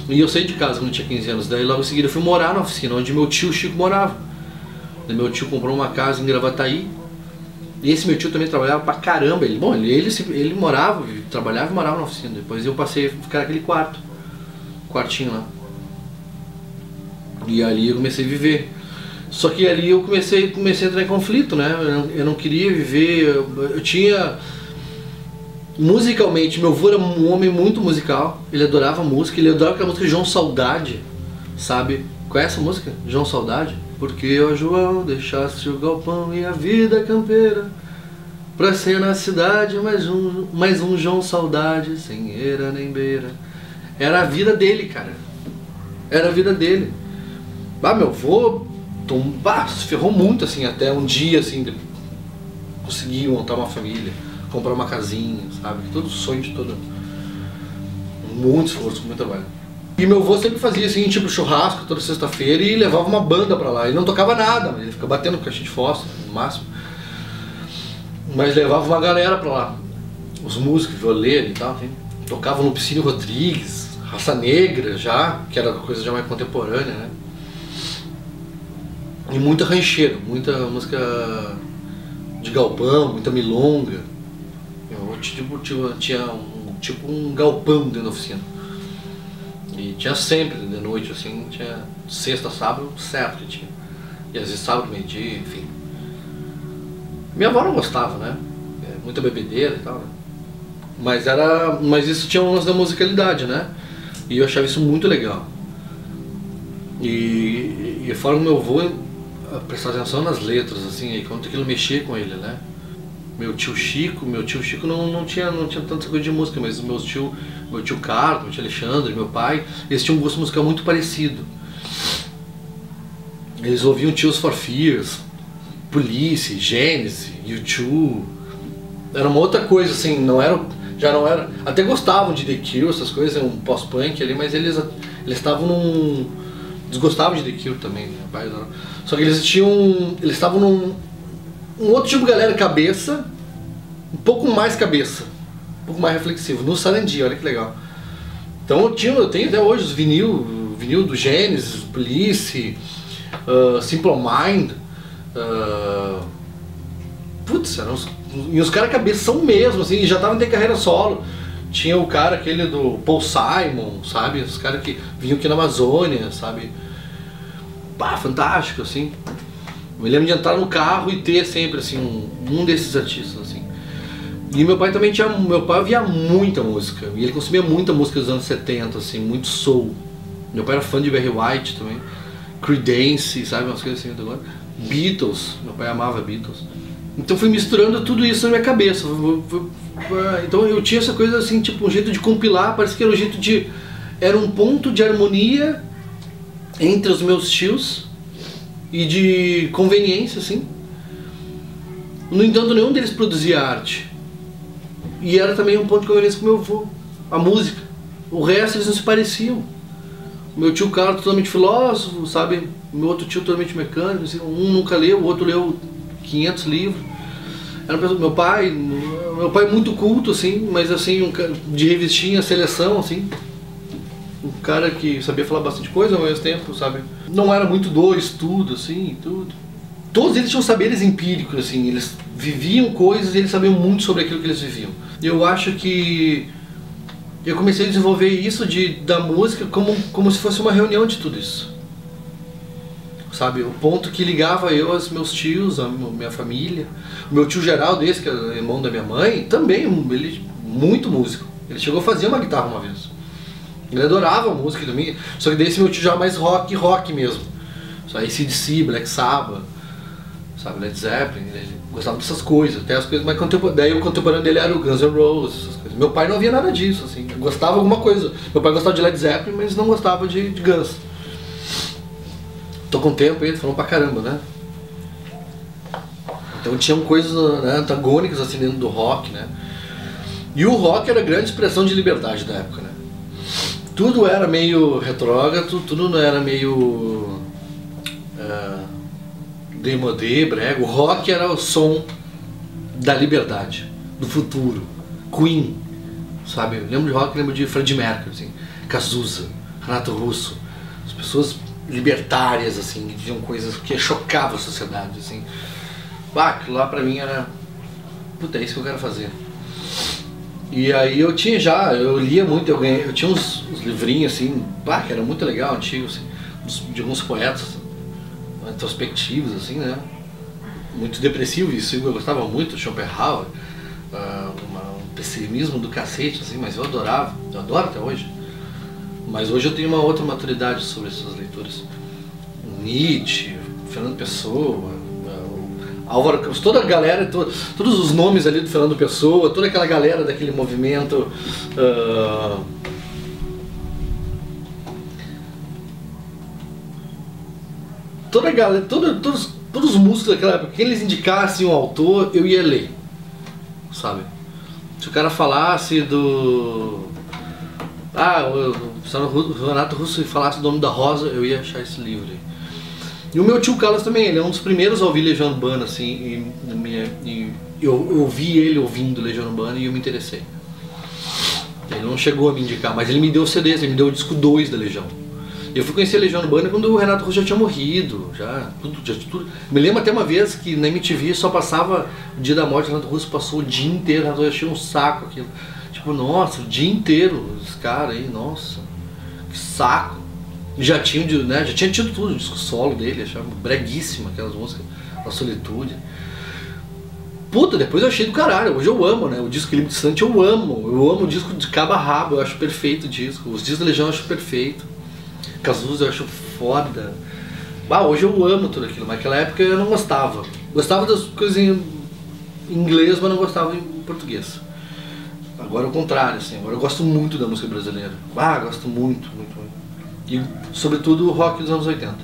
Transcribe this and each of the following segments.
E eu saí de casa quando eu tinha 15 anos, daí logo em seguida eu fui morar na oficina, onde meu tio Chico morava. Daí meu tio comprou uma casa em Gravataí, e esse meu tio também trabalhava pra caramba. Ele morava, trabalhava e morava na oficina. Depois eu passei a ficar naquele quartinho lá. E ali eu comecei a viver. Só que ali eu comecei a entrar em conflito, né? Eu não queria viver, eu tinha... Musicalmente, meu avô era um homem muito musical, ele adorava música, ele adorava aquela música João Saudade, sabe? Qual é essa música? João Saudade? Porque, ó João, deixaste o galpão e a vida campeira, pra ser na cidade mais um João Saudade, sem eira nem beira. Era a vida dele, cara. Era a vida dele. Meu avô se ferrou muito, assim, até um dia, assim, conseguiu montar uma família, comprar uma casinha, sabe? Todo sonho de todo. Muito esforço, muito trabalho. E meu avô sempre fazia assim, tipo churrasco toda sexta-feira e levava uma banda pra lá. Ele não tocava nada, mas ele ficava batendo caixa de fósforo, no máximo. Mas levava uma galera pra lá. Os músicos, violeiro e tal, assim. Tocavam no Piscínio Rodrigues, Raça Negra já, que era coisa já mais contemporânea, né? E muita rancheira, muita música de galpão, muita milonga. Tinha um galpão dentro da oficina. E tinha sempre, de noite, assim, tinha sexta, sábado, certo que tinha. E às vezes sábado, meio-dia, enfim. Minha avó não gostava, né? Muita bebedeira e tal, né? Mas isso tinha um lance da musicalidade, né? E eu achava isso muito legal. E fora do meu avô, prestar atenção nas letras, assim, aí quanto aquilo mexia com ele, né? Meu tio Chico não tinha tanta coisa de música, mas meu tio Carlos, meu tio Alexandre, meu pai, eles tinham um gosto musical muito parecido. Eles ouviam Tears for Fears, Police, Genesis, U2. Era uma outra coisa, assim, já não era. Até gostavam de The Cure, essas coisas, um pós-punk ali, mas eles estavam num. Eles gostavam de The Cure também, né? Só que eles estavam num outro tipo de galera, cabeça, um pouco mais cabeça, um pouco mais reflexivo, no Silent Dia, olha que legal. Então eu tenho até hoje os vinil do Genesis, Police, Simple Mind, putz, e os caras cabeção mesmo, assim, já estavam em carreira solo. Tinha o cara aquele do Paul Simon, sabe, os caras que vinham aqui na Amazônia, sabe, fantástico, assim. Eu me lembro de entrar no carro e ter sempre assim um desses artistas, assim. E meu pai também ouvia muita música, e ele consumia muita música dos anos 70, assim, muito soul. Meu pai era fã de Barry White também, Creedence, sabe, umas coisas assim agora. Beatles, meu pai amava Beatles. Então fui misturando tudo isso na minha cabeça. Então eu tinha essa coisa assim, tipo um jeito de compilar, parece que era um jeito de... Era um ponto de harmonia entre os meus tios e de conveniência, assim. No entanto, nenhum deles produzia arte. E era também um ponto de conveniência com meu avô, a música. O resto eles não se pareciam. O meu tio Carlos totalmente filósofo, sabe? O meu outro tio totalmente mecânico, assim. Um nunca leu, o outro leu 500 livros. Meu pai muito culto, assim, mas assim, de revistinha, seleção, assim. Um cara que sabia falar bastante coisa ao mesmo tempo, sabe? Não era muito do estudo, assim, tudo. Todos eles tinham saberes empíricos, assim, eles viviam coisas e eles sabiam muito sobre aquilo que eles viviam. Eu acho que eu comecei a desenvolver isso da música como se fosse uma reunião de tudo isso. Sabe, o ponto que ligava eu aos meus tios, a minha família. O meu tio Geraldo, esse que é irmão da minha mãe, também, ele muito músico. Ele chegou a fazer uma guitarra uma vez. Ele adorava a música também, só que desse meu tio já mais rock mesmo. Só AC/DC, Black Sabbath, sabe, Led Zeppelin, ele gostava dessas coisas, até as coisas mais contemporâneas. Daí o contemporâneo dele era o Guns N' Roses, essas coisas. Meu pai não havia nada disso, assim, ele gostava de alguma coisa. Meu pai gostava de Led Zeppelin, mas não gostava de Guns. Tô com tempo aí, falando pra caramba, né? Então tinham coisas, né, antagônicas assim dentro do rock, né? E o rock era a grande expressão de liberdade da época, né? Tudo era meio retrógrado, tudo não era meio demodé, brega. O rock era o som da liberdade, do futuro. Queen, sabe? Eu lembro de rock, lembro de Freddie Mercury, assim, Cazuza, Renato Russo, as pessoas libertárias, assim, que diziam coisas que chocavam a sociedade, assim. Aquilo lá pra mim era, puta, é isso que eu quero fazer. E aí eu lia muito, eu tinha uns livrinhos assim, que era muito legal, antigos, assim, de alguns poetas introspectivos, assim, né? Muito depressivo, isso eu gostava muito, Schopenhauer, um pessimismo do cacete, assim, mas eu adorava, eu adoro até hoje. Mas hoje eu tenho uma outra maturidade sobre essas leituras. Nietzsche, Fernando Pessoa, Álvaro Campos, toda a galera, todos os nomes ali do Fernando Pessoa, toda aquela galera daquele movimento. Toda a galera, todos os músicos daquela época, quem eles indicassem um autor, eu ia ler, sabe? Se o cara falasse do... o Renato Russo falasse o nome da Rosa, eu ia achar esse livro aí. E o meu tio Carlos também, ele é um dos primeiros a ouvir Legião Urbana, assim, e eu ouvi ele ouvindo Legião Urbana e eu me interessei. Ele não chegou a me indicar, mas ele me deu CDs, ele me deu o disco 2 da Legião. Eu fui conhecer Legião Urbana quando o Renato Russo já tinha morrido, tudo. Me lembro até uma vez que na MTV só passava o dia da morte, o Renato Russo passou o dia inteiro, o Renato Russo achei um saco aquilo. Tipo, nossa, o dia inteiro, os caras aí, nossa, que saco. Já tinha tido tudo, o disco solo dele, achava breguíssima aquelas músicas, A Solitude. Puta, depois eu achei do caralho, hoje eu amo, né, o disco Limite Distante eu amo o disco de cabo a rabo, eu acho perfeito o disco, os discos da Legião eu acho perfeito, Cazuza eu acho foda. Hoje eu amo tudo aquilo, mas naquela época eu não gostava. Gostava das coisas em inglês, mas não gostava em português. Agora é o contrário, assim, agora eu gosto muito da música brasileira. Gosto muito. E sobretudo o rock dos anos 80.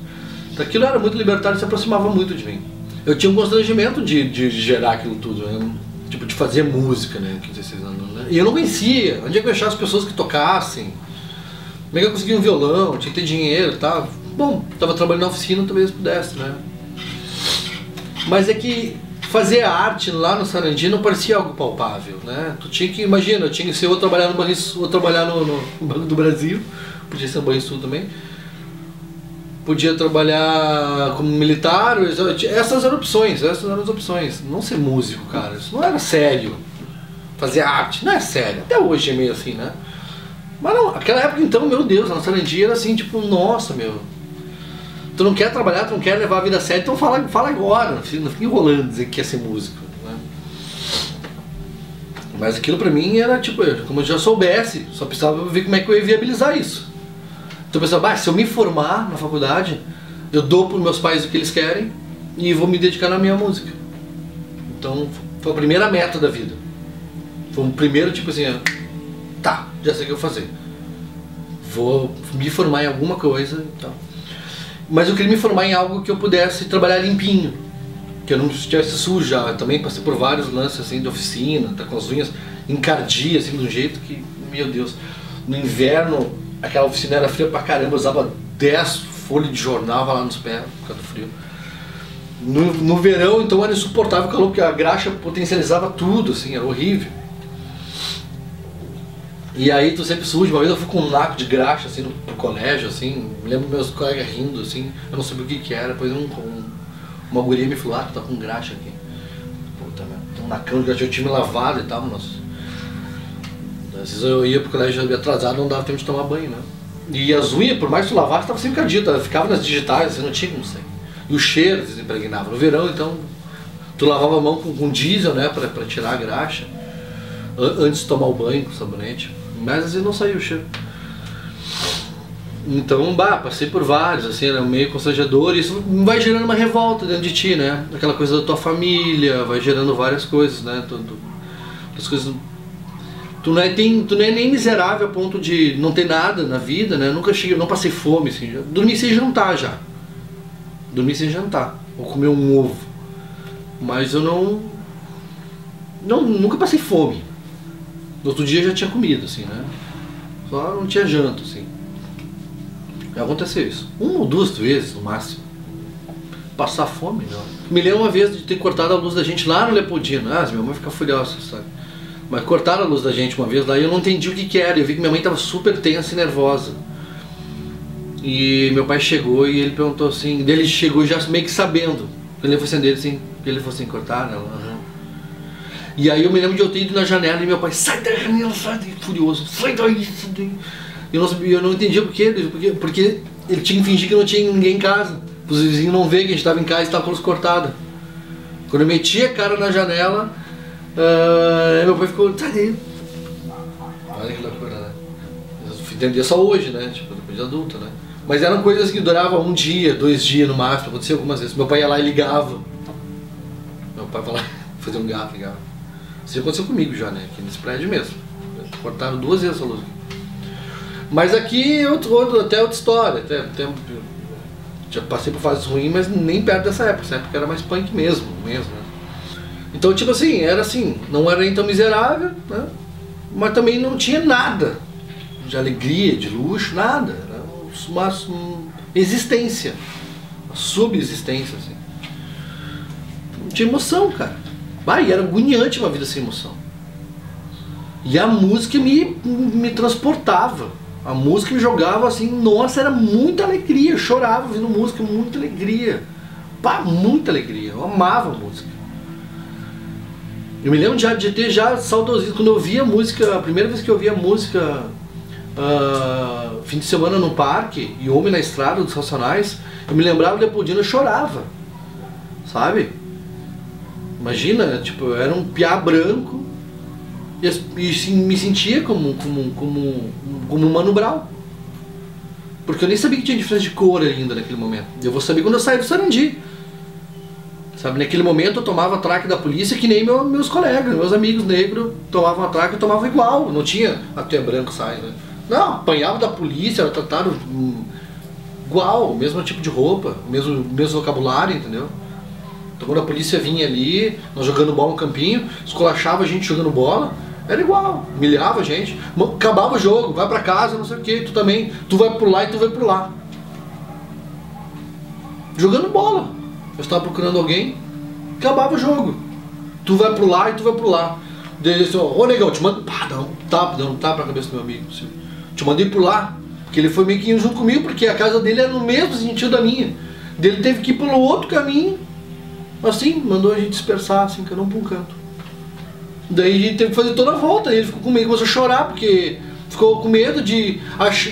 Então aquilo era muito libertário e se aproximava muito de mim. Eu tinha um constrangimento de gerar aquilo tudo, né? Tipo, de fazer música, né? 15, 16 anos, né? E eu não conhecia, onde é que eu achava as pessoas que tocassem? Como é que eu conseguia um violão? Tinha que ter dinheiro e tal. Bom, estava trabalhando na oficina, talvez pudesse, né? Mas é que fazer arte lá no Sarandi não parecia algo palpável, né? Tu tinha que, imagina, eu tinha que ser ou trabalhar no Banrisul, ou trabalhar no Banco do Brasil, podia ser no Banrisul também, podia trabalhar como militar, essas eram as opções, não ser músico, cara, isso não era sério. Fazer arte não é sério, até hoje é meio assim, né? Mas não, aquela época então, meu Deus, a nossa Sarandi era assim, tipo, nossa, meu, tu não quer trabalhar, tu não quer levar a vida a sério, então fala agora, não fica enrolando dizer que quer ser músico, né? Mas aquilo pra mim era tipo, como eu já soubesse, só precisava ver como é que eu ia viabilizar isso. Então eu pensava, se eu me formar na faculdade, eu dou pros meus pais o que eles querem e vou me dedicar na minha música. Então foi a primeira meta da vida. Foi o primeiro tipo assim, já sei o que eu vou fazer. Vou me formar em alguma coisa e tal. Mas eu queria me formar em algo que eu pudesse trabalhar limpinho, que eu não estivesse sujo já. Eu também passei por vários lances assim de oficina, tá com as unhas encardia assim de um jeito que, meu Deus, no inverno aquela oficina era fria pra caramba, eu usava 10 folhas de jornal lá nos pés por causa do frio. No verão então era insuportável o calor, porque a graxa potencializava tudo, assim, era horrível. E aí tu sempre sujo, uma vez eu fui com um naco de graxa assim pro colégio, assim, me lembro meus colegas rindo, assim, eu não sabia o que era, depois uma guria me falou, tu tá com graxa aqui. Puta, tem um nacão de graxa, eu tinha me lavado e tal, nossa. Às vezes eu ia pro colégio atrasado, não dava tempo de tomar banho, né. E as unhas, por mais que tu lavasse, tava sempre encardida, ficava nas digitais, não tinha como sair. E o cheiro desimpregnava. No verão, então, tu lavava a mão com diesel, né, pra tirar a graxa, antes de tomar o banho com sabonete. Mas às vezes não saiu o cheiro. Então, passei por vários, assim, era meio constrangedor, e isso vai gerando uma revolta dentro de ti, né? Aquela coisa da tua família, vai gerando várias coisas, né? As coisas... Tu não é nem miserável a ponto de não ter nada na vida, né? Não passei fome, assim, dormi sem jantar já. Dormi sem jantar, ou comer um ovo. Mas eu nunca passei fome. No outro dia já tinha comido, assim, né? Só não tinha janta, assim. Já aconteceu isso. 1 ou 2 vezes, no máximo. Passar fome, não. Me lembro uma vez de ter cortado a luz da gente lá no Leopoldina. Minha mãe fica furiosa, sabe? Mas cortaram a luz da gente uma vez lá e eu não entendi o que era. Eu vi que minha mãe estava super tensa e nervosa. E meu pai chegou e ele perguntou assim, ele chegou já meio que sabendo. Ele foi acender assim, ele falou assim, cortaram ela. Uhum. E aí eu me lembro de eu ter ido na janela e meu pai, sai da janela, sai daí, furioso, sai daí, sai daí. Eu não entendia por quê, porque ele tinha que fingir que não tinha ninguém em casa. Os vizinhos não verem que a gente estava em casa e estava com a luz cortada. Quando eu meti a cara na janela, meu pai ficou, sai daí. Olha que loucura, né? Eu fui entender só hoje, né? Tipo, depois de adulto, né? Mas eram coisas que duravam 1 dia, 2 dias no máximo, aconteceu algumas vezes. Meu pai ia lá e ligava. Meu pai ia lá fazer um gato, ligava. Isso aconteceu comigo já, né? Aqui nesse prédio mesmo. Cortaram 2 vezes a luz. Mas aqui até outra história. Até, já passei por fases ruins, mas nem perto dessa época. Essa época era mais punk mesmo, né? Então, tipo assim, era assim, não era nem tão miserável, né? Mas também não tinha nada de alegria, de luxo, nada. Era uma existência, uma subsistência, assim. Não tinha emoção, cara. E era agoniante uma vida sem emoção. E a música me transportava. A música me jogava assim, nossa, era muita alegria. Eu chorava ouvindo música, muita alegria. Muita alegria. Eu amava a música. Eu me lembro de ter já saudosismo. Quando eu ouvia música, a primeira vez que eu ouvia música, fim de semana no parque, e Homem na Estrada dos Racionais, eu me lembrava do Leopoldina, eu chorava. Sabe? Imagina, tipo, eu era um piá branco e me sentia como um Mano Brown. Porque eu nem sabia que tinha diferença de cor ainda naquele momento. Eu vou saber quando eu sair do Sarandi. Sabe, naquele momento eu tomava traque da polícia que nem meus colegas, meus amigos negros tomavam traque, eu tomava igual. Não tinha, tu é branco, sai, né? Não, apanhava da polícia, era tratado igual, o mesmo tipo de roupa, mesmo vocabulário, entendeu? Então quando a polícia vinha ali, nós jogando bola no campinho, esculachava a gente jogando bola, era igual, humilhava a gente, acabava o jogo, vai pra casa, não sei o que, tu também, tu vai por lá e tu vai por lá. Jogando bola. Eu estava procurando alguém, acabava o jogo. Tu vai pro lá e tu vai pro lá. Daí ele disse, ô negão, te mando. Dá um tapa na cabeça do meu amigo. Te mandei por lá. Porque ele foi meio que indo junto comigo, porque a casa dele era no mesmo sentido da minha. Daí ele teve que ir pelo outro caminho. Assim, mandou a gente dispersar, assim, cada um pra um canto. Daí a gente teve que fazer toda a volta. E ele ficou com medo, começou a chorar, porque ficou com medo de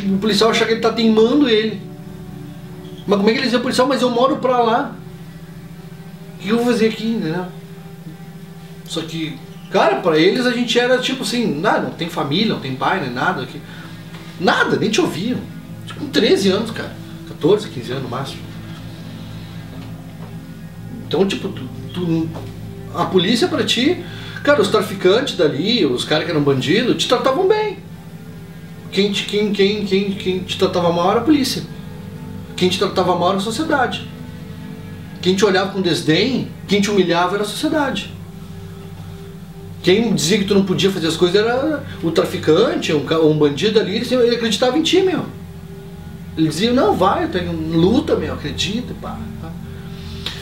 o policial achar que ele tá teimando ele. Mas como é que ele dizia, policial, mas eu moro pra lá. O que eu vou fazer aqui, né? Só que, cara, pra eles a gente era tipo assim, não tem família, não tem pai, nem nada aqui. Nada, nem te ouviam. Tipo, com 13 anos, cara. 14, 15 anos no máximo. Então, tipo, a polícia pra ti, cara, os traficantes dali, os caras que eram bandidos, te tratavam bem. Quem te tratava mal era a polícia. Quem te tratava mal era a sociedade. Quem te olhava com desdém, quem te humilhava era a sociedade. Quem dizia que tu não podia fazer as coisas era o traficante, um bandido ali, ele acreditava em ti, meu. Ele dizia, não, vai, luta, meu, acredita, pá.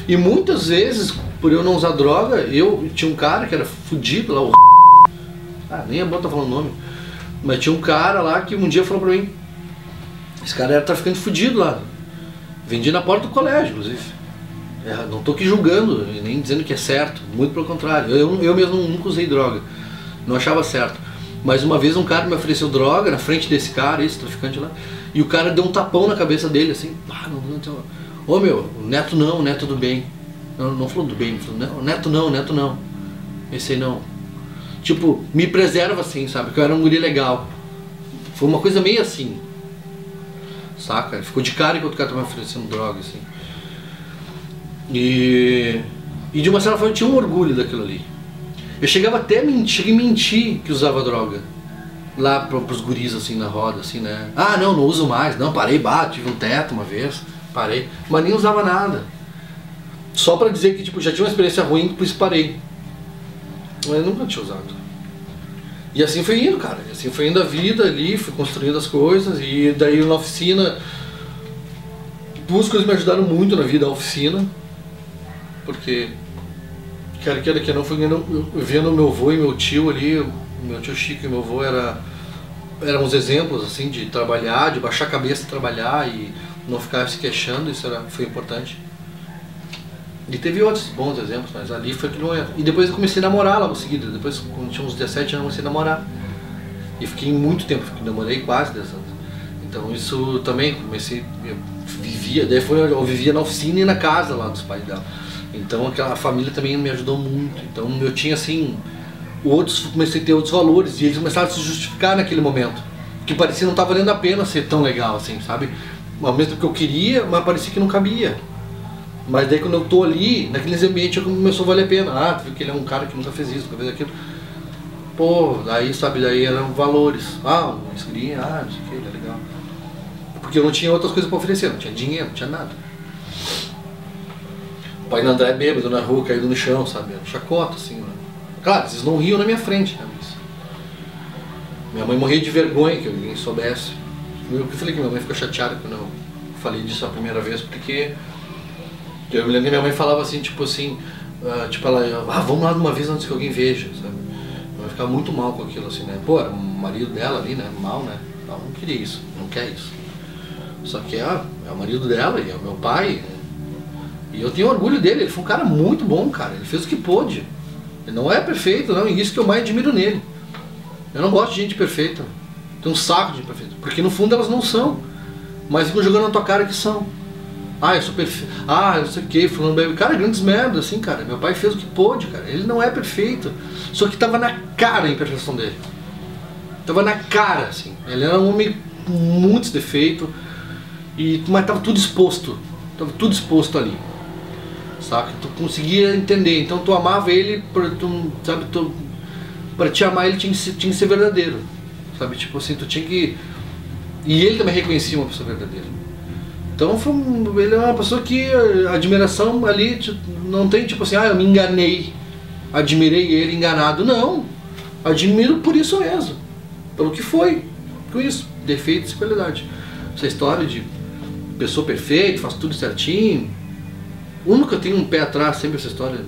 E muitas vezes, por eu não usar droga, eu tinha um cara que era fudido lá, nem é bom tá falando o nome, mas tinha um cara lá que um dia falou pra mim, esse cara era traficante fudido lá, vendia na porta do colégio, inclusive. Não tô aqui julgando, nem dizendo que é certo, muito pelo contrário, eu mesmo nunca usei droga, não achava certo. Mas uma vez um cara me ofereceu droga na frente desse cara, esse traficante lá, e o cara deu um tapão na cabeça dele, assim, ô meu, neto não, neto do bem. Não falou do bem, falou, neto não, esse aí não. Tipo, me preserva assim, sabe, que eu era um guri legal. Foi uma coisa meio assim, saca, ele ficou de cara enquanto o cara tava me oferecendo droga, assim. E de uma certa forma eu tinha um orgulho daquilo ali. Eu chegava até a mentir que usava droga. Lá pros guris assim na roda, assim, né? Ah, não uso mais, não, parei, tive um teto uma vez, parei. Mas nem usava nada. Só pra dizer que tipo, já tinha uma experiência ruim, por isso parei. Mas eu nunca tinha usado. E assim foi indo, cara. E assim foi indo a vida ali, fui construindo as coisas. E daí na oficina, duas coisas me ajudaram muito na vida, a oficina. Porque, quer que não, foi eu vendo meu avô e meu tio ali, meu tio Chico e meu avô era eram os exemplos assim de trabalhar, de baixar a cabeça e trabalhar e não ficar se queixando, isso foi importante. E teve outros bons exemplos, mas ali foi aquele momento. E depois eu comecei a namorar logo em seguida, depois quando tinha uns 17 anos eu comecei a namorar. E fiquei muito tempo, namorei quase 10 anos. Então isso também, comecei, eu vivia, eu vivia na oficina e na casa lá dos pais dela. Então aquela família também me ajudou muito. Então eu tinha assim, comecei a ter outros valores e eles começaram a se justificar naquele momento. Que parecia não estar valendo a pena ser tão legal assim, sabe? Ao mesmo tempo que eu queria, mas parecia que não cabia. Mas daí quando eu tô ali, naqueles ambientes, começou a valer a pena. Ah, tu viu que ele é um cara que nunca fez isso, nunca fez aquilo. Pô, daí sabe, daí eram valores. Ah, uma escolinha, não sei o que, é legal. Porque eu não tinha outras coisas pra oferecer, não tinha dinheiro, não tinha nada. O pai do André bêbado na rua, caído no chão, sabe? Chacota, assim, né? Claro, eles não riam na minha frente, né? Mas minha mãe morria de vergonha que alguém soubesse. Eu falei que minha mãe ficou chateada quando eu falei disso a primeira vez, porque eu me lembro que minha mãe falava assim, tipo assim, tipo ela, vamos lá de uma vez antes que alguém veja, sabe? Ela ficava muito mal com aquilo, assim, né? Pô, era o marido dela ali, né? Mal, né? Ela não queria isso, não quer isso. Só que é o marido dela e é o meu pai. E eu tenho orgulho dele, ele foi um cara muito bom, cara. Ele fez o que pôde. Ele não é perfeito, não, e isso que eu mais admiro nele. Eu não gosto de gente perfeita. Tem um saco de gente perfeita. Porque no fundo elas não são. Mas ficam jogando na tua cara que são. Eu sou perfeito. Eu não sei o que, falando bem. Cara, grandes merdas, assim, cara. Meu pai fez o que pôde, cara. Ele não é perfeito. Só que tava na cara a imperfeição dele. Tava na cara, assim. Ele era um homem com muitos defeitos. Mas tava tudo exposto. Tava tudo exposto ali. Saca? Tu conseguia entender. Então tu amava ele, sabe? Pra te amar ele tinha que ser verdadeiro. Sabe? Tipo assim, tu tinha que... E ele também reconhecia uma pessoa verdadeira. Então ele é uma pessoa que a admiração ali não tem tipo assim, eu me enganei, admirei ele enganado. Não, admiro por isso mesmo, pelo que foi, com isso, defeitos e qualidade. Essa história de pessoa perfeita, faz tudo certinho. Uma que eu tenho um pé atrás, sempre essa história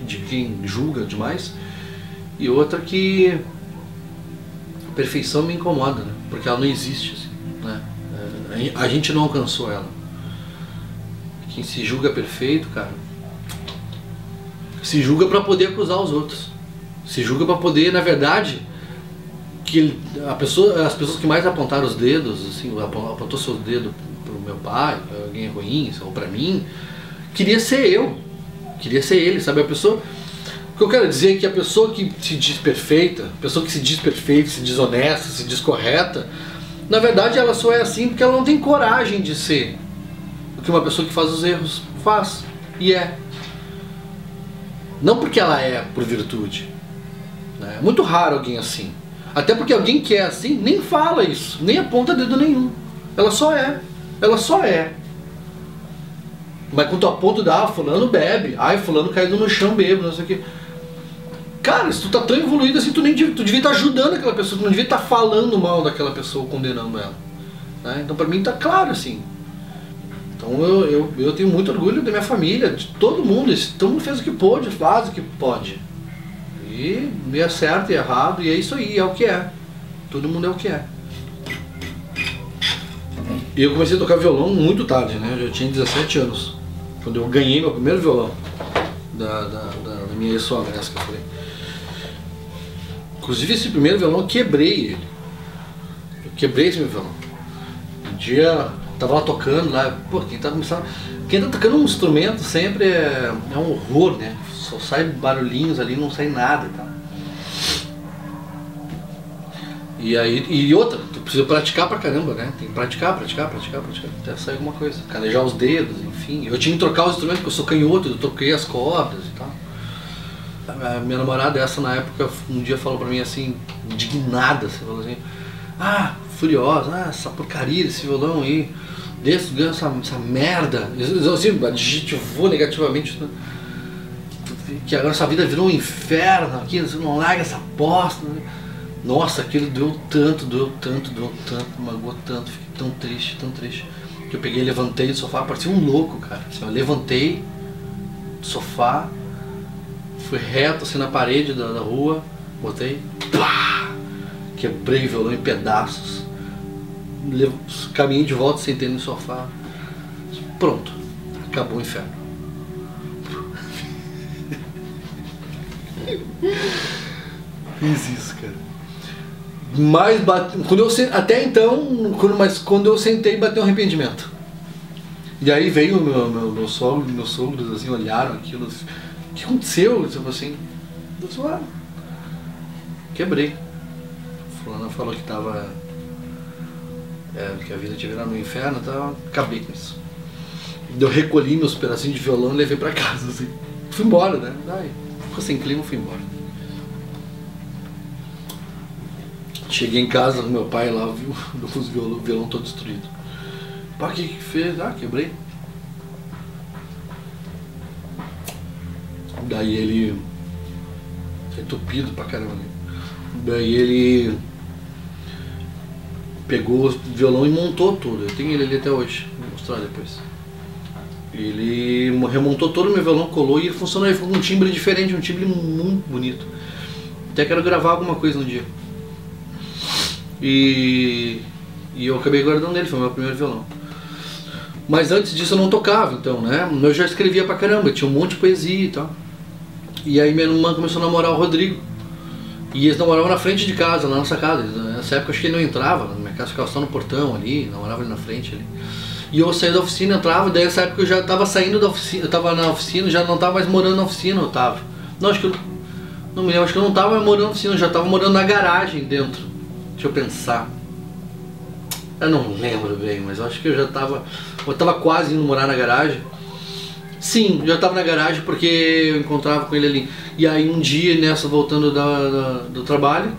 de quem julga demais. E outra que a perfeição me incomoda, né? Porque ela não existe, assim, né? A gente não alcançou ela. Quem se julga perfeito, cara, se julga para poder acusar os outros. Se julga para poder, na verdade, as pessoas que mais apontaram os dedos, assim, apontou seus dedos pro meu pai, pra alguém ruim, ou para mim, queria ser eu, queria ser ele, sabe? A pessoa, o que eu quero dizer é que a pessoa que se diz perfeita, a pessoa que se diz perfeita, se diz honesta, se diz correta, na verdade ela só é assim porque ela não tem coragem de ser o que uma pessoa que faz os erros faz, e é. Não porque ela é por virtude, né? É muito raro alguém assim. Até porque alguém que é assim nem fala isso, nem aponta dedo nenhum. Ela só é. Ela só é. Mas quando tu aponta, fulano bebe, fulano caído no chão bêbado, não sei o que. Cara, se tu tá tão evoluído assim, tu devia estar ajudando aquela pessoa, tu não devia estar falando mal daquela pessoa, condenando ela, né? Então pra mim tá claro assim. Então eu tenho muito orgulho da minha família, de todo mundo. Todo mundo fez o que pôde, faz o que pode. E é certo e errado, e é isso aí, é o que é. Todo mundo é o que é. E eu comecei a tocar violão muito tarde, né? Eu já tinha 17 anos. Quando eu ganhei meu primeiro violão da minha ex-sogra, essa que eu falei. Inclusive esse primeiro violão eu quebrei ele. Eu quebrei esse meu violão. Um dia tava lá tocando lá, pô, quem tá tocando um instrumento sempre é um horror, né? Só sai barulhinhos ali, não sai nada e tal. E aí, e outra, tu precisa praticar pra caramba, né? Tem que praticar, até sair alguma coisa. Calejar os dedos, enfim. Eu tinha que trocar os instrumentos, porque eu sou canhoto, eu troquei as cordas e tal. A minha namorada, essa na época, um dia falou pra mim assim, indignada, assim, falou assim, furiosa, essa porcaria desse violão aí, ganha essa merda. Assim, adjetivou negativamente, né? Que agora essa vida virou um inferno aqui, você não larga essa bosta, né? Nossa, aquilo doeu tanto, magoou tanto, fiquei tão triste, que eu peguei, levantei do sofá, parecia um louco, cara. Assim, eu levantei do sofá, fui reto assim na parede da rua, botei, pá! quebrei o violão em pedaços, caminhei de volta, sentei no sofá, pronto, acabou o inferno. Fiz isso, cara. Mas até então, quando eu sentei, bateu um arrependimento. E aí veio meus sogros assim, olharam aquilo, assim, o que aconteceu? Tipo assim, eu disse, quebrei. Fulana falou que tava. Que a vida tinha virado no inferno, então acabei com isso. Eu recolhi meus pedacinhos de violão e levei pra casa, assim. Fui embora, né? Aí, ficou sem clima, fui embora. Cheguei em casa, meu pai lá viu o violão todo destruído. Pá, o que fez? Quebrei. Daí ele... entupido pra caramba. Daí ele pegou o violão e montou tudo. Eu tenho ele ali até hoje, vou mostrar depois. Ele remontou todo o meu violão, colou e ele funcionou. Ele ficou com um timbre diferente, um timbre muito bonito. Até quero gravar alguma coisa no dia. E eu acabei guardando ele, foi o meu primeiro violão. Mas antes disso eu não tocava, então, né? Eu já escrevia pra caramba, tinha um monte de poesia e tal. E aí minha irmã começou a namorar o Rodrigo. E eles namoravam na frente de casa, na nossa casa. Nessa época acho que ele não entrava, na minha casa ficava só no portão ali, namorava ali na frente ali. E eu saía da oficina, entrava, daí nessa época eu já estava saindo da oficina, eu estava na oficina, já não estava mais morando na oficina, eu estava. Não, acho que eu não me lembro, acho que eu não estava morando na oficina, eu já estava morando na garagem dentro. Deixa eu pensar. Eu não lembro bem, mas eu acho que eu estava quase indo morar na garagem. Sim, já estava na garagem porque eu encontrava com ele ali. E aí um dia, nessa, voltando do trabalho,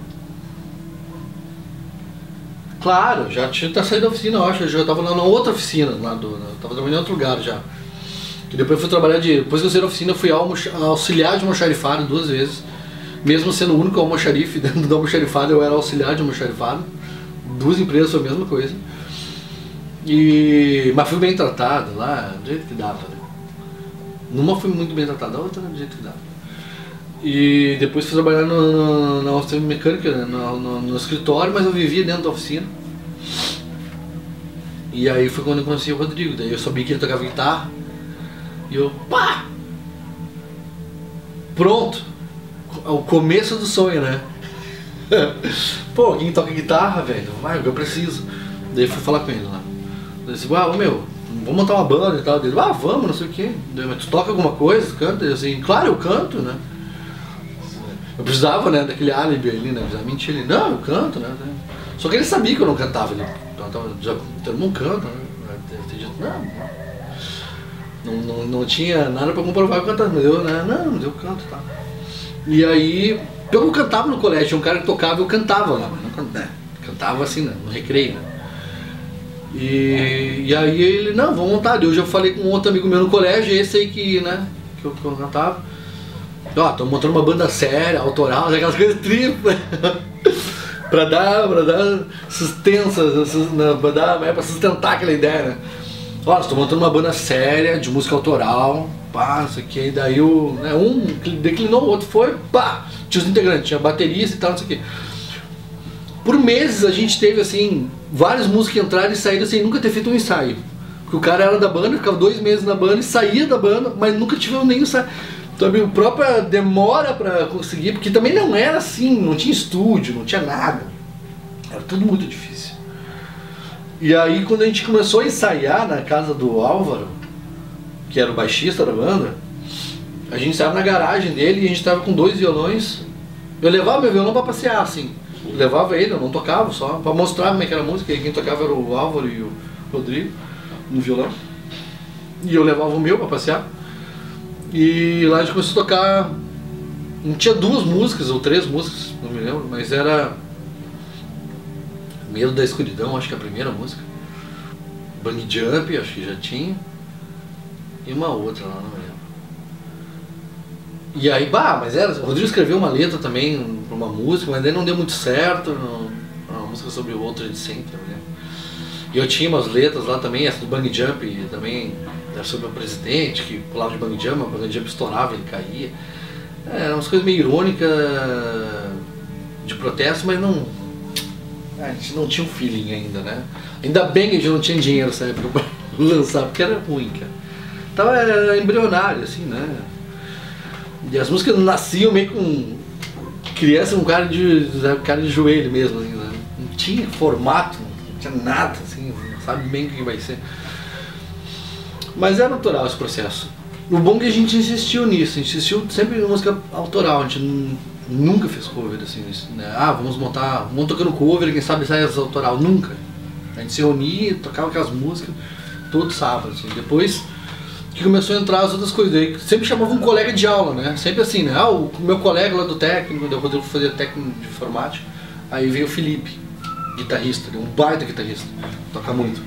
claro, já tinha saído da oficina, eu acho, eu já estava lá na outra oficina, estava trabalhando em outro lugar já. E depois eu fui trabalhar depois que eu saí da oficina, eu fui auxiliar de almoxarifado 2 vezes. Mesmo sendo o único almoxarife dentro do almoxarifado, eu era auxiliar de almoxarifado. 2 empresas foi a mesma coisa. Mas fui bem tratado lá, do jeito que dava, né? Numa fui muito bem tratado, a outra do jeito que dava. E depois fui trabalhar na oficina mecânica, né? no escritório, mas eu vivia dentro da oficina. E aí foi quando eu conheci o Rodrigo, daí eu sabia que ele tocava guitarra. E eu, pá! Pronto! O começo do sonho, né? Pô, alguém toca guitarra, velho, eu preciso. Daí fui falar com ele lá. Daí disse, meu, vamos montar uma banda e tal. Ele, vamos, não sei o que. Mas tu toca alguma coisa, canta? Eu assim, claro, eu canto, né? Eu precisava, né, daquele álibi ali, né? Precisava mentir ele, não, eu canto, né? Só que ele sabia que eu não cantava, ele já todo mundo canta, né? Não tinha nada pra comprovar que eu cantava, mas eu, né? Não, mas eu canto, tá? E aí, eu cantava no colégio, tinha um cara que tocava, eu cantava lá, mas não cantava assim, né, no recreio, né? E aí ele, não, vamos montar. Eu já falei com um outro amigo meu no colégio, esse aí que, né, que eu cantava. Tô montando uma banda séria, autoral, aquelas coisas triplas. pra dar sustância, pra sustentar aquela ideia, né? Estou montando uma banda séria, de música autoral, pá, isso aqui. Daí um declinou, o outro foi, pá, tinha os integrantes, tinha baterista e tal, não sei o que. Por meses a gente teve, assim, vários músicos que entraram e saíram sem nunca ter feito um ensaio. Porque o cara era da banda, ficava 2 meses na banda e saía da banda, mas nunca tivemos nem ensaio. Então a própria demora pra conseguir, porque também não era assim, não tinha estúdio, não tinha nada. Era tudo muito difícil. E aí quando a gente começou a ensaiar na casa do Álvaro, que era o baixista da banda, a gente ensaiava na garagem dele e a gente tava com 2 violões. Eu levava meu violão pra passear, assim. Eu levava ele, eu não tocava, só pra mostrar como é que era a música. E quem tocava era o Álvaro e o Rodrigo no violão. E eu levava o meu pra passear. E lá a gente começou a tocar. Não tinha 2 músicas ou 3 músicas, não me lembro, mas era Medo da Escuridão, acho que é a primeira música. Bang Jump, acho que já tinha. E uma outra lá, não me lembro. E aí, mas era. O Rodrigo escreveu uma letra também pra uma música, mas daí não deu muito certo. Uma música sobre o outro de sempre, não me lembro. E eu tinha umas letras lá também, essa do Bang Jump também era sobre o presidente que pulava de Bang Jump, o Bang Jump estourava, ele caía. Eram umas coisas meio irônicas de protesto, mas não a gente não tinha um feeling ainda, né? Ainda bem que a gente não tinha dinheiro nessa época pra lançar, porque era ruim, cara. Então era embrionário, assim, né? E as músicas nasciam meio com criança, um cara de joelho mesmo, assim, né? Não tinha formato, não tinha nada, assim, não sabe bem o que vai ser. Mas é natural esse processo. O bom é que a gente insistiu nisso, a gente insistiu sempre em música autoral, a gente nunca fez cover assim, né? Ah, vamos tocando cover, quem sabe sai as autoral, nunca. A gente se reunia, tocava aquelas músicas todo sábado, assim. Depois que começou a entrar as outras coisas, aí sempre chamava um colega de aula, né? Sempre assim, né? Ah, o meu colega lá do técnico, o Rodrigo fazia técnico de informática, aí veio o Felipe, guitarrista, um baita guitarrista, toca muito.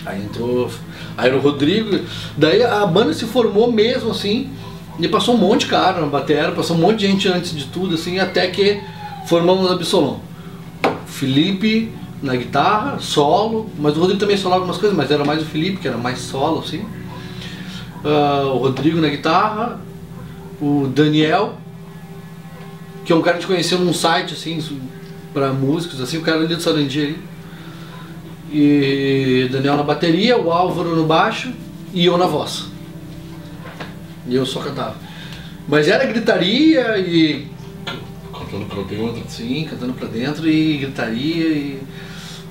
Aí entrou, aí era o Rodrigo, daí a banda se formou mesmo assim, e passou um monte de cara na bateria, passou um monte de gente antes de tudo, assim, até que formamos a Absolom. Felipe na guitarra, solo, mas o Rodrigo também solava algumas coisas, mas era mais o Felipe, que era mais solo, assim. O Rodrigo na guitarra, o Daniel, que é um cara que a gente conheceu num site, assim, pra músicos, assim, o cara ali do Sarandi ali. E Daniel na bateria, o Álvaro no baixo e eu na voz. E eu só cantava. Mas era gritaria e cantando pra dentro, sim, cantando pra dentro e gritaria e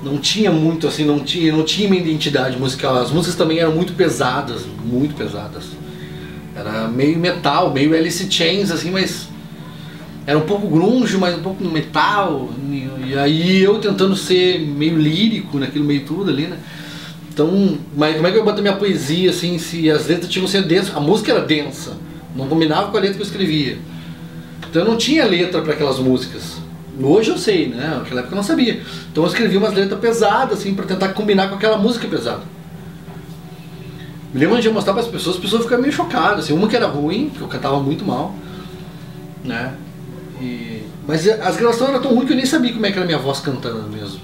não tinha muito assim, não tinha uma identidade musical. As músicas também eram muito pesadas, muito pesadas. Era meio metal, meio Alice Chains assim, mas era um pouco grunge, mas um pouco metal. E aí eu tentando ser meio lírico naquilo meio tudo ali, né? Então, mas como é que eu boto minha poesia assim, se as letras tinham que ser densas? A música era densa, não combinava com a letra que eu escrevia. Então eu não tinha letra para aquelas músicas. Hoje eu sei, né? Naquela época eu não sabia. Então eu escrevi umas letras pesadas assim para tentar combinar com aquela música pesada. Me lembro de mostrar para as pessoas ficaram meio chocadas, assim, uma que era ruim, que eu cantava muito mal, né? Mas as gravações eram tão ruins que eu nem sabia como é que era a minha voz cantando mesmo.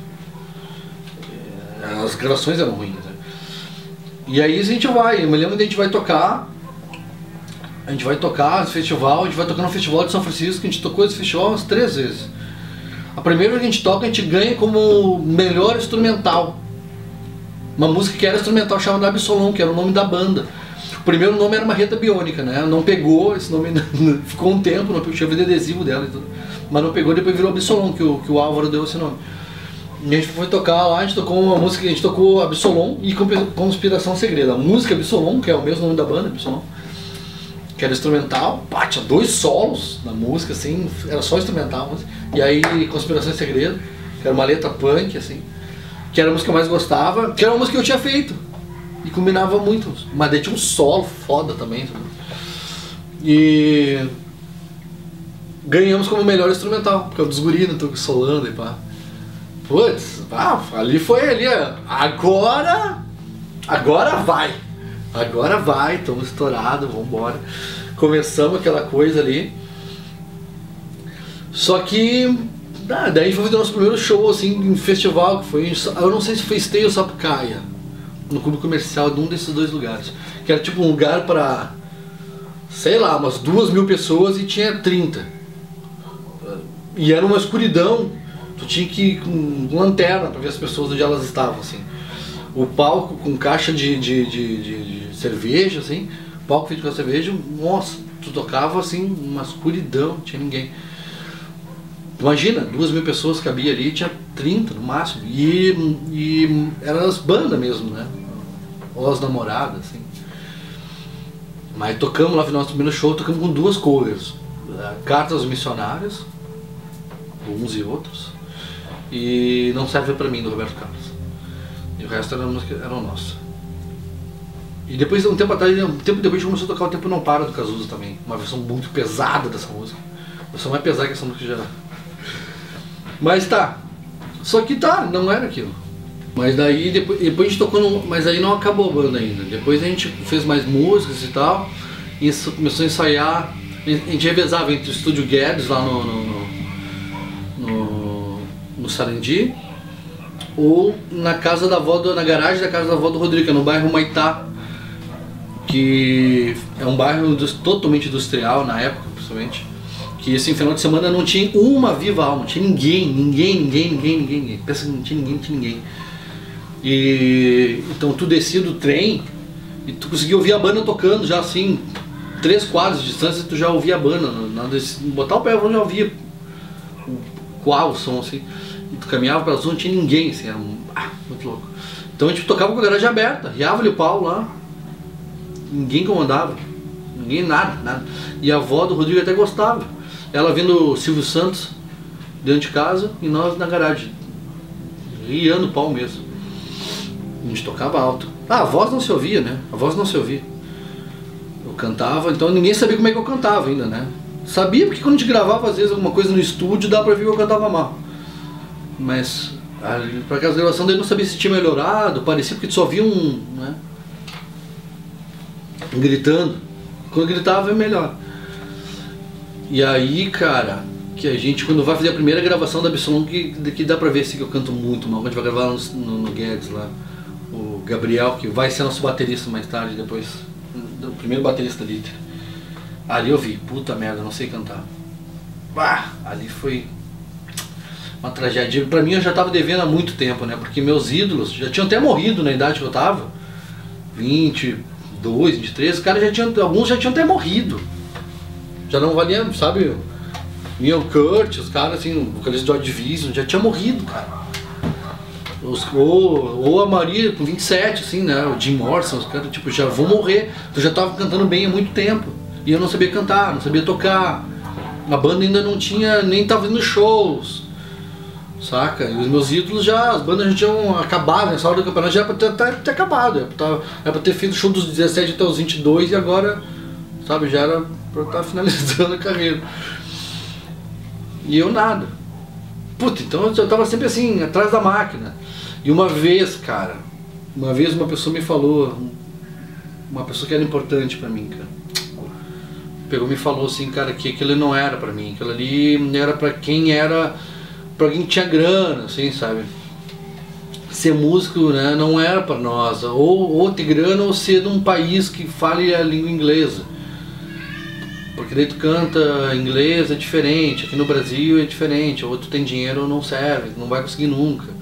As gravações eram ruins, né? E aí a gente vai, eu me lembro que a gente vai tocar no festival, a gente vai tocar no festival de São Francisco, que a gente tocou esse festival umas 3 vezes. A primeira vez que a gente toca, a gente ganha como melhor instrumental. Uma música que era instrumental chamada Absolom, que era o nome da banda. O primeiro nome era Marreta Biônica, né? Não pegou, esse nome ficou um tempo, não tinha vida adesivo dela e tudo. Mas não pegou, depois virou Absolom, que o Álvaro deu esse nome. E a gente foi tocar lá, a gente tocou uma música, a gente tocou Absolom e Conspiração Segredo. A música Absolom, que é o mesmo nome da banda, Absolom, que era instrumental, tinha 2 solos na música, assim, era só instrumental. E aí Conspiração Segredo, que era uma letra punk, assim, que era a música que eu mais gostava, que era uma música que eu tinha feito. E combinava muito, mas daí tinha um solo foda também. E ganhamos como melhor instrumental, porque eu dos guri, não tô solando e pá. Putz, ali foi ali, agora vai, estamos estourados, vambora. Começamos aquela coisa ali. Só que daí foi o nosso primeiro show assim em festival, que foi, eu não sei se foi Esteio ou Sapucaia, no clube comercial de um desses 2 lugares, que era tipo um lugar para, sei lá, umas 2.000 pessoas e tinha 30. E era uma escuridão, tu tinha que ir com lanterna para ver as pessoas onde elas estavam, assim. O palco com caixa de cerveja, assim, palco feito com cerveja, nossa, tu tocava assim, uma escuridão, não tinha ninguém. Imagina, 2.000 pessoas cabia ali, tinha 30 no máximo, e eram as bandas mesmo, né? Ou as namoradas, assim. Mas tocamos lá no final do primeiro show, tocamos com 2 covers, Cartas aos Missionários, uns e outros, e Não Serve Pra Mim, do Roberto Carlos. E o resto era nossa. E depois, um tempo depois a gente começou a tocar O Tempo Não Para, do Cazuza também, uma versão muito pesada dessa música, a versão mais pesada que essa música já. Mas só que não era aquilo. Mas daí depois a gente tocou, mas aí não acabou a banda ainda. Depois a gente fez mais músicas e tal, e começou a ensaiar. A gente revezava entre o Estúdio Guedes lá no Sarandi, ou na garagem da casa da avó do Rodrigo, que é no bairro Humaitá, que é um bairro totalmente industrial na época, principalmente, Que esse final de semana não tinha uma viva alma, não tinha ninguém. Pensa que não tinha ninguém. E então tu descia do trem e tu conseguia ouvir a banda tocando já assim, 3 quadros de distância, tu já ouvia a banda. Botar o pé eu já ouvia qual o som assim. E tu caminhava pela zona, não tinha ninguém, assim, era muito louco. Então a gente tocava com a garagem aberta, riava-lhe o pau lá, ninguém comandava, ninguém nada. E a avó do Rodrigo até gostava. Ela vendo o Silvio Santos dentro de casa e nós na garagem, riando o pau mesmo. A gente tocava alto. A voz não se ouvia, né? A voz não se ouvia. Eu cantava, então ninguém sabia como é que eu cantava ainda, né? Sabia porque quando a gente gravava às vezes alguma coisa no estúdio, dá pra ver que eu cantava mal. Mas para aquela gravação daí eu não sabia se tinha melhorado, parecia porque só via né? Gritando. Quando gritava é melhor. E aí, cara, que a gente, quando vai fazer a primeira gravação da Absolom, que dá pra ver assim, que eu canto muito mal, a gente vai gravar no Guedes lá, o Gabriel, que vai ser nosso baterista mais tarde, depois, o primeiro baterista da Liter. Ali eu vi, puta merda, não sei cantar. Ali foi uma tragédia. Pra mim eu já tava devendo há muito tempo, né, porque meus ídolos já tinham até morrido na idade que eu tava, 22, 23, os caras alguns já tinham até morrido. Já não valia, sabe, Neil Kurt, os caras assim, o vocalista do Joy Division, já tinha morrido, cara. Ou a Maria com 27, assim, né, o Jim Morrison, os caras tipo, já vão morrer. Eu já tava cantando bem há muito tempo. E eu não sabia cantar, não sabia tocar. A banda ainda não tinha, nem tava indo shows, saca? E os meus ídolos as bandas já tinham acabado, nessa hora do campeonato já era pra ter acabado. Era pra ter feito o show dos 17 até os 22 e agora, sabe, já era pra estar finalizando a carreira. E eu nada. Puta, então eu tava sempre assim, atrás da máquina. E uma vez, cara, uma pessoa me falou, uma pessoa que era importante pra mim, cara, pegou e me falou assim, cara, que aquilo não era pra mim, aquilo ali era pra quem que tinha grana, assim, sabe? Ser músico, né, não era pra nós, ou ter grana ou ser de um país que fale a língua inglesa. Porque daí tu canta inglês, é diferente, aqui no Brasil é diferente, ou tu tem dinheiro ou não serve, não vai conseguir nunca.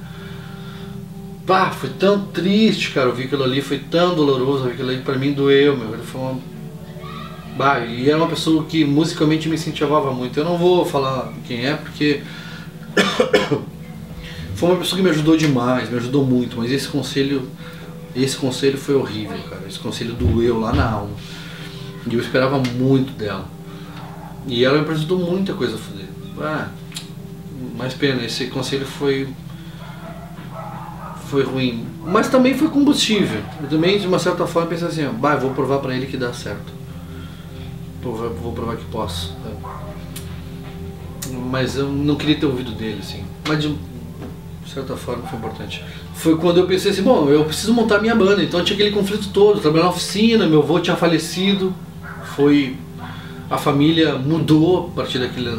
Foi tão triste, cara, ouvir aquilo ali, foi tão doloroso, ouvir aquilo ali, pra mim doeu, meu, ele foi e era uma pessoa que musicalmente me incentivava muito. Eu não vou falar quem é, porque foi uma pessoa que me ajudou demais, me ajudou muito, mas esse conselho foi horrível, cara, esse conselho doeu lá na alma. E eu esperava muito dela. E ela me apresentou muita coisa a fazer. Mas pena, esse conselho foi ruim. Mas também foi combustível. Eu também, de uma certa forma, pensei assim, eu vou provar pra ele que dá certo. Vou provar que posso. Mas eu não queria ter ouvido dele, assim. Mas de certa forma foi importante. Foi quando eu pensei assim, bom, eu preciso montar minha banda. Então tinha aquele conflito todo, trabalhar na oficina, meu avô tinha falecido. A família mudou a partir daquilo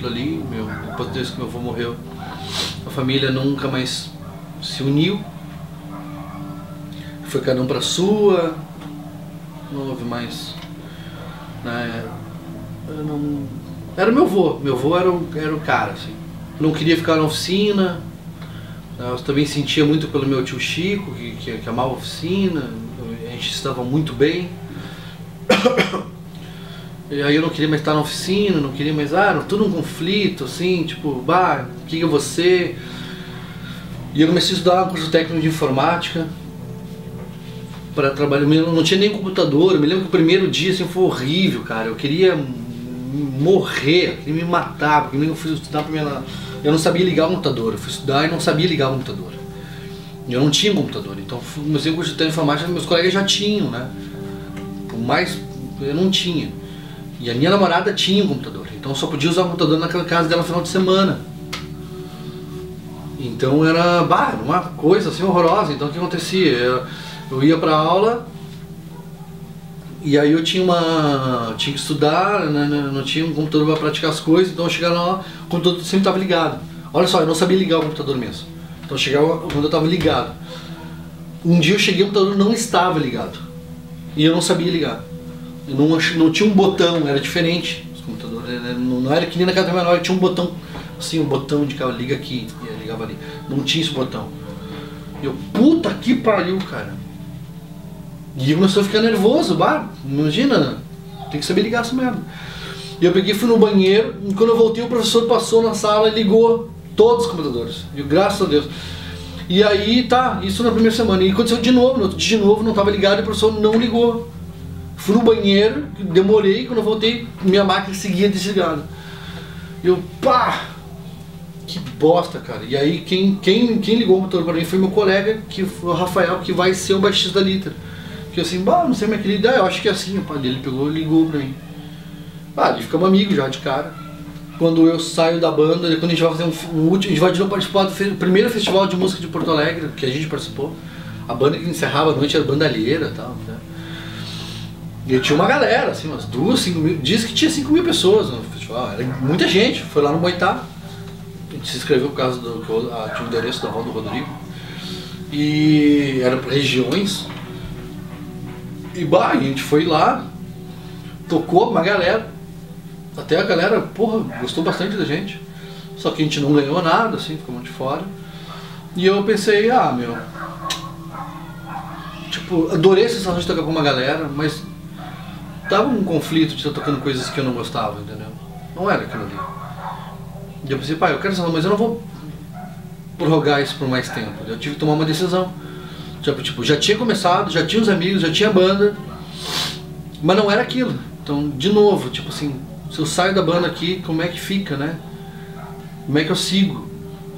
ali, depois que meu avô morreu, a família nunca mais se uniu, foi cada um pra sua, não houve mais, né, era meu avô era o cara, assim, não queria ficar na oficina, eu também sentia muito pelo meu tio Chico, que amava a oficina, a gente estava muito bem. E aí eu não queria mais estar na oficina, não queria mais, tudo um conflito, assim, tipo, o que é você? E eu comecei a estudar um curso técnico de informática para trabalhar, eu não tinha nem computador, eu me lembro que o primeiro dia assim, foi horrível, cara, eu queria morrer, eu queria me matar, porque eu fui estudar eu não sabia ligar o computador, eu fui estudar e não sabia ligar o computador. Eu não tinha computador, então comecei o curso de técnico de informática, meus colegas já tinham, né? Por mais, eu não tinha. E a minha namorada tinha um computador, então eu só podia usar o computador naquela casa dela no final de semana. Então era uma coisa assim horrorosa. Então o que acontecia? Eu ia pra aula e aí eu tinha que estudar, né, não tinha um computador para praticar as coisas, então eu chegava lá, o computador sempre estava ligado. Olha só, eu não sabia ligar o computador mesmo. Então eu chegava, o computador estava ligado. Um dia eu cheguei, o computador não estava ligado. E eu não sabia ligar. Eu não tinha um botão, era diferente. computadores, né? Não era que nem na casa da minha nora, tinha um botão, assim, um botão de cara, liga aqui, e ligava ali. Não tinha esse botão. E eu, puta que pariu, cara. E eu comecei a ficar nervoso, imagina, tem que saber ligar essa merda. E eu peguei, fui no banheiro, e quando eu voltei o professor passou na sala e ligou todos os computadores. E graças a Deus. E aí tá, isso na primeira semana. E aconteceu de novo, no outro dia de novo, não estava ligado e o professor não ligou. Fui no banheiro, demorei, quando eu voltei, minha máquina seguia desligada. E eu, pá! Que bosta, cara. E aí quem ligou o motor para mim foi meu colega, que foi o Rafael, que vai ser o baixista da Liter. Que eu assim, não sei como é que ele dá, eu acho que é assim, pá, ele pegou e ligou pra mim. Ali ficamos amigos já de cara. Quando eu saio da banda, quando a gente vai fazer um último, a gente vai de novo participar do primeiro festival de música de Porto Alegre, que a gente participou. A banda que encerrava a noite era Bandalheira e tal, né? E tinha uma galera, assim, umas 2, 5 mil, diz que tinha 5 mil pessoas no festival, era muita gente, foi lá no Boitá. A gente se inscreveu por causa do tinha o endereço da avó do Rodrigo. E era por regiões. E a gente foi lá, tocou uma galera. Até a galera, porra, gostou bastante da gente. Só que a gente não ganhou nada, assim, ficamos de fora. E eu pensei, tipo, adorei a sensação de tocar com uma galera, mas tava um conflito de estar tocando coisas que eu não gostava, entendeu? Não era aquilo ali. E eu pensei, eu quero essa, mas eu não vou prorrogar isso por mais tempo. Eu tive que tomar uma decisão. Tipo, já tinha começado, já tinha os amigos, já tinha banda, mas não era aquilo. Então, de novo, tipo assim, se eu saio da banda aqui, como é que fica, né? Como é que eu sigo?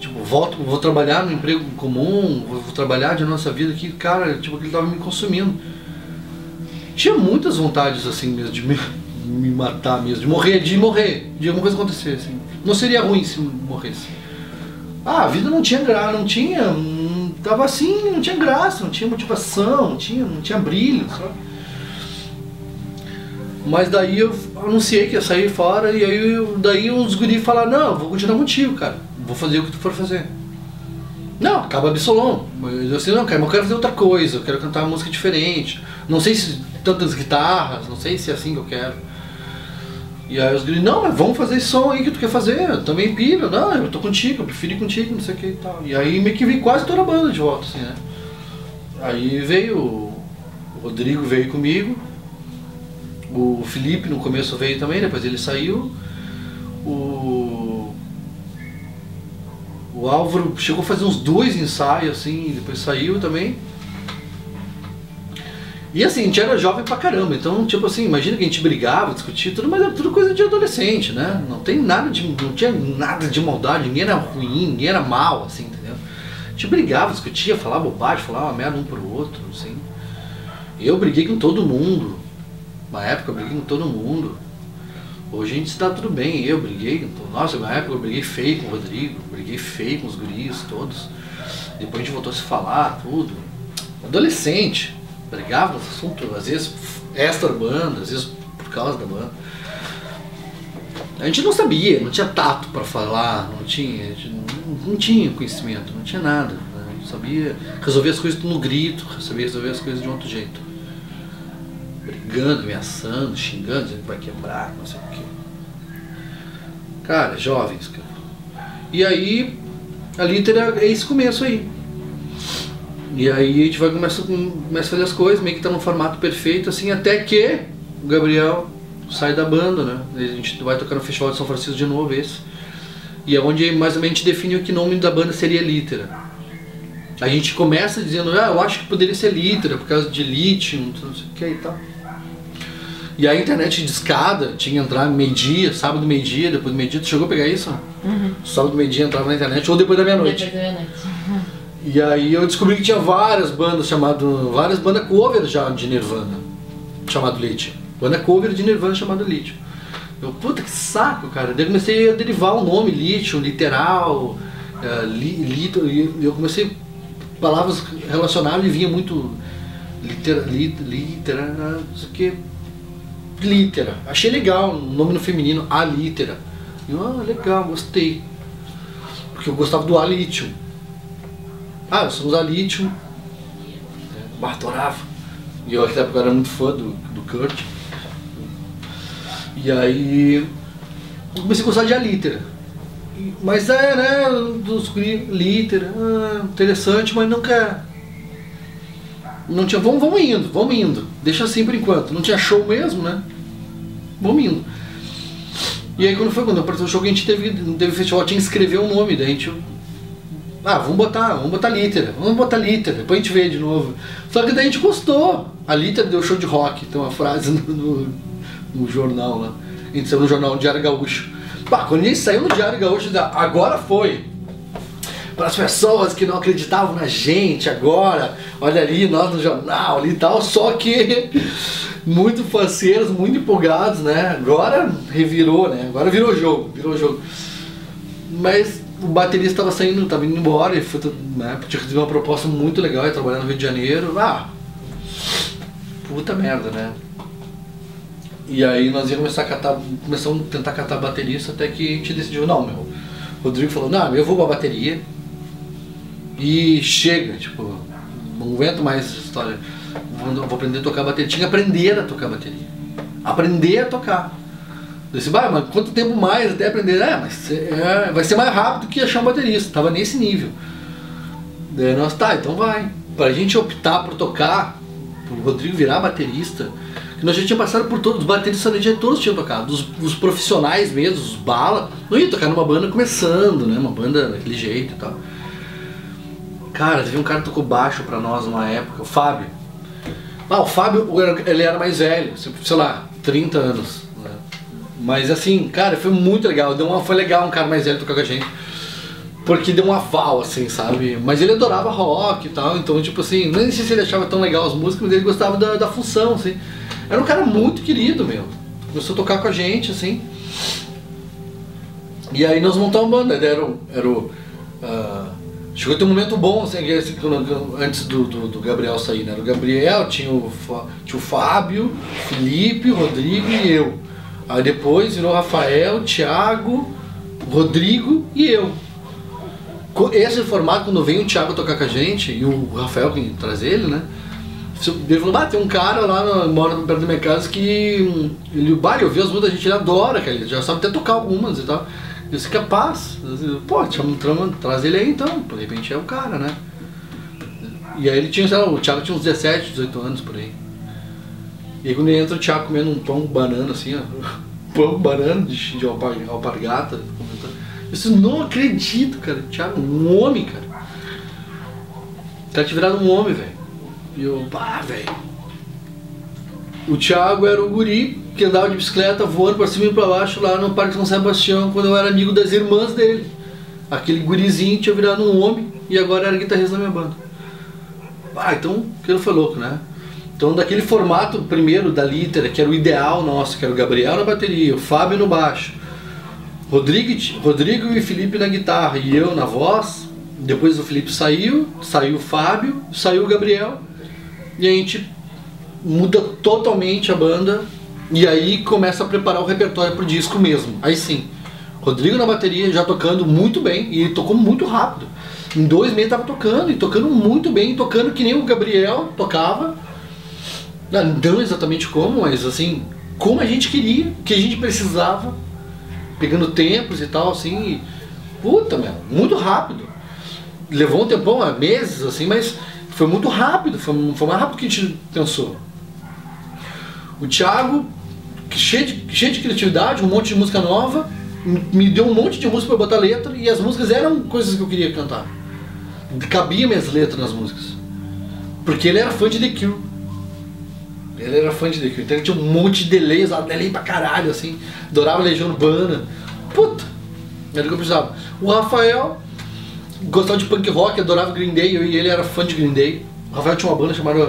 Tipo, vou trabalhar no emprego comum, vou trabalhar de nossa vida aqui, cara, tipo, aquilo tava me consumindo. Tinha muitas vontades, assim, mesmo, de me matar mesmo, de morrer, de alguma coisa acontecer, assim. Não seria ruim se morresse. A vida não tinha graça, tava assim, não tinha graça, não tinha motivação, não tinha brilho, sabe? Mas daí eu anunciei que ia sair fora e aí daí os guris falaram, não, eu vou continuar contigo, cara, vou fazer o que tu for fazer. Não, acaba Absolom. Eu assim, não, cara, mas eu quero fazer outra coisa, eu quero cantar uma música diferente. Não sei se tantas guitarras, não sei se é assim que eu quero. E aí os guris, não, mas vamos fazer esse som aí que tu quer fazer, eu também piro, não, eu tô contigo, eu prefiro ir contigo, não sei o que e tal. E aí meio que vi quase toda a banda de volta, assim, né? Aí veio, o Rodrigo veio comigo, o Felipe no começo veio também, depois ele saiu, o Álvaro chegou a fazer uns 2 ensaios, assim, depois saiu também. E assim, a gente era jovem pra caramba, então tipo assim, imagina que a gente brigava, discutia tudo, mas era tudo coisa de adolescente, né? Não tinha nada de maldade, ninguém era ruim, ninguém era mal, assim, entendeu? A gente brigava, discutia, falava bobagem, falava merda um pro outro, assim. Eu briguei com todo mundo, na época eu briguei com todo mundo. Hoje a gente se dá tudo bem, eu briguei, nossa, na época eu briguei feio com o Rodrigo, briguei feio com os guris todos. Depois a gente voltou a se falar, tudo. Adolescente. Brigava no assunto, às vezes extra banda, às vezes por causa da banda. A gente não sabia, não tinha tato para falar, não tinha conhecimento, não tinha nada. Né? A gente sabia resolver as coisas no grito, sabia resolver as coisas de um outro jeito. Brigando, ameaçando, xingando, dizendo que vai quebrar, não sei o quê. Cara, jovens, cara. E aí, a Liter é esse começo aí. E aí a gente vai começa a fazer as coisas, meio que tá num formato perfeito, assim, até que o Gabriel sai da banda, né? A gente vai tocar no Festival de São Francisco de novo, esse. E é onde mais ou menos a gente definiu que o nome da banda seria Litera. A gente começa dizendo, eu acho que poderia ser Litera, por causa de lítio, não sei o que e tal. E a internet de escada tinha que entrar meio-dia, sábado meio-dia, depois do meio-dia. Tu chegou a pegar isso? Uhum. Sábado meio-dia entrava na internet, ou depois da meia-noite. Depois da meia-noite. E aí eu descobri que tinha várias bandas cover já de Nirvana, chamado Lithium. Banda cover de Nirvana chamada Lithium. Eu, puta que saco, cara. Daí eu comecei a derivar o nome Lithium, literal, e eu comecei, palavras relacionadas e vinha muito litera, não sei o que, litera. Achei legal o nome no feminino, a litera. Eu, legal, gostei. Porque eu gostava do Lithium. Nós somos a Lithium. Adorava. E eu naquela época era muito fã do Kurt. E aí eu comecei a gostar de A Littera. Mas né, dos Littera, interessante, mas nunca... Não tinha, vamos indo, deixa assim por enquanto, não tinha show mesmo, né? Vamos indo. E aí quando apareceu o show que a gente teve festival, tinha que escrever um nome, daí a gente... vamos botar Littera, depois a gente vê de novo. Só que daí a gente gostou. A Littera deu show de rock, tem uma frase no jornal lá. A gente saiu no jornal Diário Gaúcho. Quando a gente saiu no Diário Gaúcho, agora foi. Para as pessoas que não acreditavam na gente, agora, olha ali, nós no jornal ali e tal, só que muito faceiros, muito empolgados, né? Agora revirou, né? Agora virou jogo. Mas o baterista estava indo embora, e foi, né, tinha recebido uma proposta muito legal, ia trabalhar no Rio de Janeiro. Puta merda, né? E aí nós íamos começamos a tentar catar baterista, até que a gente decidiu, o Rodrigo falou, eu vou pra bateria e chega, tipo, não aguento mais essa história, vou aprender a tocar bateria. Tinha que aprender a tocar bateria, aprender a tocar. Eu disse, mas quanto tempo mais até aprender? Vai ser mais rápido que achar um baterista, tava nesse nível. Daí nós, então vai. Pra gente optar por tocar, pro Rodrigo virar baterista, que nós já tínhamos passado por todos, os bateristas todos tinham tocado, os profissionais mesmo, os bala, não ia tocar numa banda começando, né, uma banda daquele jeito e tal. Cara, teve um cara que tocou baixo pra nós numa época, o Fábio. O Fábio, ele era mais velho, sei lá, 30 anos. Né? Mas assim, cara, foi muito legal, foi legal um cara mais velho tocar com a gente. Porque deu um aval, assim, sabe? Mas ele adorava rock e tal, então tipo assim, nem sei se ele achava tão legal as músicas, mas ele gostava da função, assim. Era um cara muito querido, meu. Começou a tocar com a gente, assim. E aí nós montamos uma banda. Chegou a ter um momento bom, assim, antes do Gabriel sair, né? Era o Gabriel, tinha o Fábio, o Felipe, o Rodrigo e eu. Aí depois virou o Rafael, o Thiago, o Rodrigo e eu. Esse formato, quando vem o Thiago tocar com a gente, e o Rafael, quem traz ele, né? Ele falou, tem um cara lá, mora perto da minha casa, que ele ouviu as músicas da gente, ele adora, cara, ele já sabe até tocar algumas e tal. Eu disse, capaz, traz ele aí então, de repente é o cara, né? E aí ele tinha, sei lá, o Thiago tinha uns 17, 18 anos por aí. E aí quando entra o Thiago comendo um pão banana assim, pão banana de alpargata, eu disse, não acredito, cara, o Thiago, um homem, cara. O cara tinha virado um homem, velho. E eu, velho. O Thiago era o guri que andava de bicicleta voando pra cima e pra baixo lá no Parque São Sebastião, quando eu era amigo das irmãs dele. Aquele gurizinho tinha virado um homem e agora era guitarrista da minha banda. Então aquilo foi louco, né? Então daquele formato primeiro da Littera, que era o ideal nosso, que era o Gabriel na bateria, o Fábio no baixo, Rodrigo e Felipe na guitarra e eu na voz. Depois o Felipe saiu o Fábio, saiu o Gabriel. E a gente muda totalmente a banda e aí começa a preparar o repertório pro disco mesmo. Aí sim, Rodrigo na bateria já tocando muito bem e tocou muito rápido. Em 2 meses tava tocando e tocando muito bem, tocando que nem o Gabriel tocava. Não exatamente como, mas assim, como a gente queria, que a gente precisava, pegando tempos e tal, assim. Muito rápido. Levou um tempão, meses, assim, mas foi muito rápido, foi mais rápido que a gente pensou. O Thiago, cheio de criatividade, um monte de música nova, me deu um monte de música para botar letra, e as músicas eram coisas que eu queria cantar. Cabia minhas letras nas músicas. Porque ele era fã de The Cure. Então ele tinha um monte de delays, delay pra caralho, assim. Adorava Legião Urbana. Era o que eu precisava. O Rafael gostava de punk rock, adorava Green Day, e ele era fã de Green Day. O Rafael tinha uma banda chamada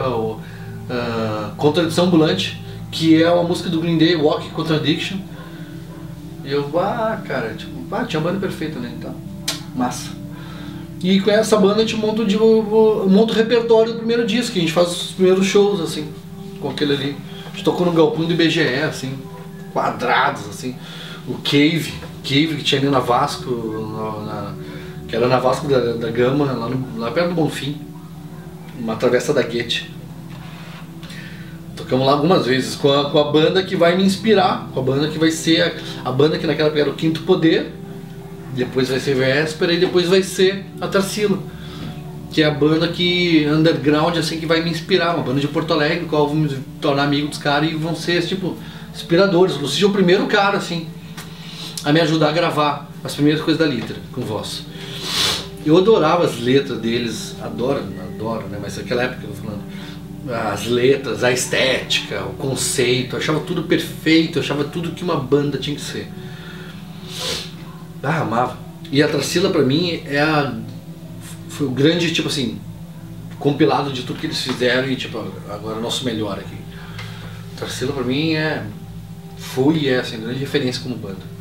Contradição Ambulante, que é uma música do Green Day, Walk Contradiction. E eu, cara, tinha a banda perfeita, né, então, massa. E com essa banda a gente monta o repertório do primeiro disco, que a gente faz os primeiros shows, assim, com aquele ali. A gente tocou no galpão do IBGE, assim, quadrados, assim. O Cave que tinha ali na Vasco, que era na Vasco da Gama, lá perto do Bonfim, uma travessa da Guete. Tocamos lá algumas vezes com a banda que vai me inspirar, com a banda que vai ser a banda que naquela época era o Quinto Poder, depois vai ser Véspera e depois vai ser a Tarsila, que é a banda que underground assim que vai me inspirar, uma banda de Porto Alegre, qual eu vou me tornar amigo dos caras e vão ser tipo inspiradores. O Lucídio é o primeiro cara assim a me ajudar a gravar as primeiras coisas da Litra com voz. Eu adorava as letras deles, adoro, né? Mas naquela época eu tô falando, as letras, a estética, o conceito, eu achava tudo perfeito, eu achava tudo que uma banda tinha que ser. Ah, amava. E a Tarsila pra mim foi o grande, tipo assim, compilado de tudo que eles fizeram e tipo, agora é o nosso melhor aqui. A Tarsila pra mim foi e é assim, grande referência como banda.